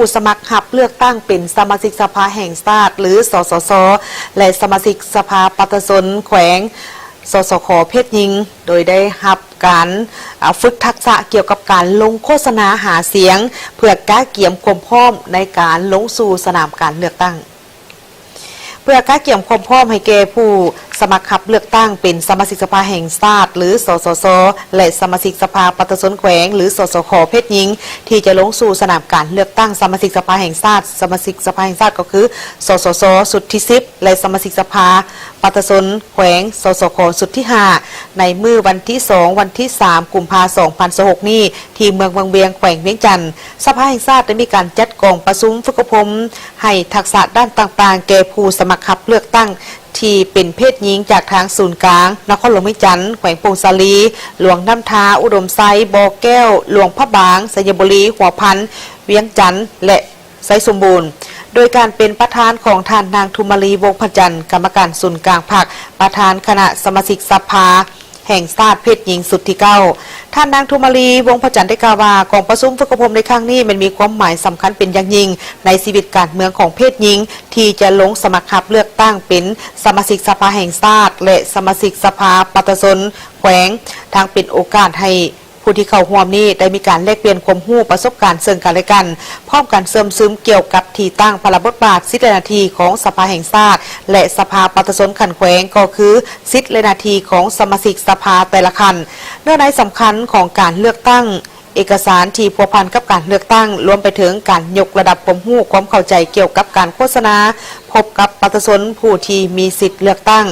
ผู้สมัครหับเลือกตั้งเป็นสมาชิกสภาแห่งชาติหรือสสสและสมาชิกสภาปฏิบัติแขวงสสขเพศหญิงโดยได้หับการฝึกทักษะเกี่ยวกับการลงโฆษณาหาเสียงเพื่อก้าเกี่ยมความพร้อมในการลงสู่สนามการเลือกตั้งเพื่อก้าเกี่ยมความพร้อมให้แก่ผู้สมัครขับเลือกตั้งเป็นสมาชิกสภาแห่งชาติหรือสสสและสมาชิกสภาปฏิบัติแขวงหรือสสขเพศหญิงที่จะลงสู่สนามการเลือกตั้งสมาชิกสภาแห่งชาติสมาชิกสภาแห่งชาติก็คือสสสสุดที่10และสมาชิกสภาปฏิบัติแขวงสสขสุดที่5ในมื้อวันที่2วันที่3กุมภาพันธ์2026นี้ที่เมืองวังเวียงแขวงเวียงจันทร์สภาแห่งชาติได้มีการจัดกองประชุมฝึกอบรมให้ทักษะด้านต่างๆแก่ผู้สมัครขับเลือกตั้งที่เป็นเพศหญิงจากทางศูนย์กลางนครหลวงวิจันทร์แขวงปงสาลีหลวงน้ำทาอุดมไซบ่อแก้วหลวงพระบางสยบุรีหัวพันเวียงจันทร์และไซสมบูรณ์โดยการเป็นประธานของท่านนางธุมาลีวงศ์พจันทร์กรรมการศูนย์กลางพรรคประธานคณะสมาชิกสภาแห่งชาติเพศหญิงสุดที่9ท่านนางธุมาลีวงศ์พจันทร์ได้กล่าวว่ากองประชุมฝึกอบรมในครั้งนี้มันมีความหมายสำคัญเป็นอย่างยิ่งในชีวิตการเมืองของเพศหญิงที่จะลงสมัครขับเลือกตั้งเป็นสมาชิกสภาแห่งชาติและสมาชิกสภาปฏิบัติแขวงทางเป็นโอกาสให้ผู้ที่เข้าร่วมนี้ได้มีการแลกเปลี่ยนความรู้ประสบการณ์ซึ่งกันและกันพร้อมกันเสริมซึมเกี่ยวกับที่ตั้งพลบทบาทสิทธิและหน้าที่ของสภาแห่งชาติและสภาปฏิบัติขันแขวงก็คือสิทธิและหน้าที่ของสมาชิกสภาแต่ละขันเนื้อในสำคัญของการเลือกตั้งเอกสารที่พัวพันกับการเลือกตั้งรวมไปถึงการยกระดับความรู้ความเข้าใจเกี่ยวกับการโฆษณาพบกับประชาชนผู้ที่มีสิทธิ์เลือกตั้ง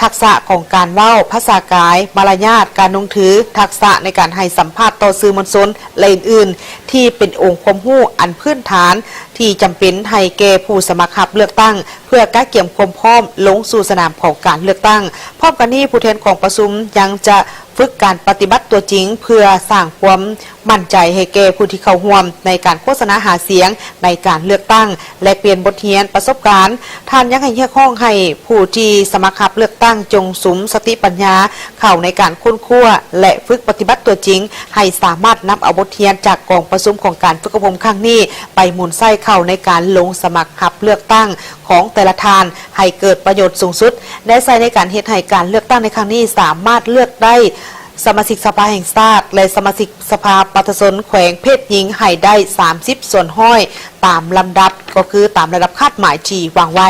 ทักษะของการเว้าภาษากายมารยาทการนุ่งถือทักษะในการให้สัมภาษณ์ต่อสื่อมวลชนและอื่นๆที่เป็นองค์ความรู้อันพื้นฐานที่จำเป็นให้แก่ผู้สมัครรับเลือกตั้งเพื่อก้าเกี่ยมความพร้อมลงสู่สนามของการเลือกตั้งพร้อมกันนี้ผู้แทนของประชุมยังจะฝึกการปฏิบัติตัวจริงเพื่อสร้างความมั่นใจให้แก่ผู้ที่เข้าร่วมในการโฆษณาหาเสียงในการเลือกตั้งและเปลี่ยนบทเรียนประสบการณ์ท่านยังให้เกี่ยวข้องให้ผู้ที่สมัครรับเลือกตั้งจงสุมสติปัญญาเข้าในการค้นคว้าและฝึกปฏิบัติตัวจริงให้สามารถนำเอาบทเรียนจากกองประชุมของการฝึกอบรมครั้งนี้ไปหมุนไส้เข้าในการลงสมัครรับเลือกตั้งของแต่ละท่านให้เกิดประโยชน์สูงสุดและใช้ในการเฮ็ดให้การเลือกตั้งในครั้งนี้สามารถเลือกได้สมาชิกสภาแห่งชาติและสมาชิกสภาปฏิบัติแขวงเพศหญิงให้ได้30ส่วนห้อยตามลำดับก็คือตามระดับคาดหมายที่วางไว้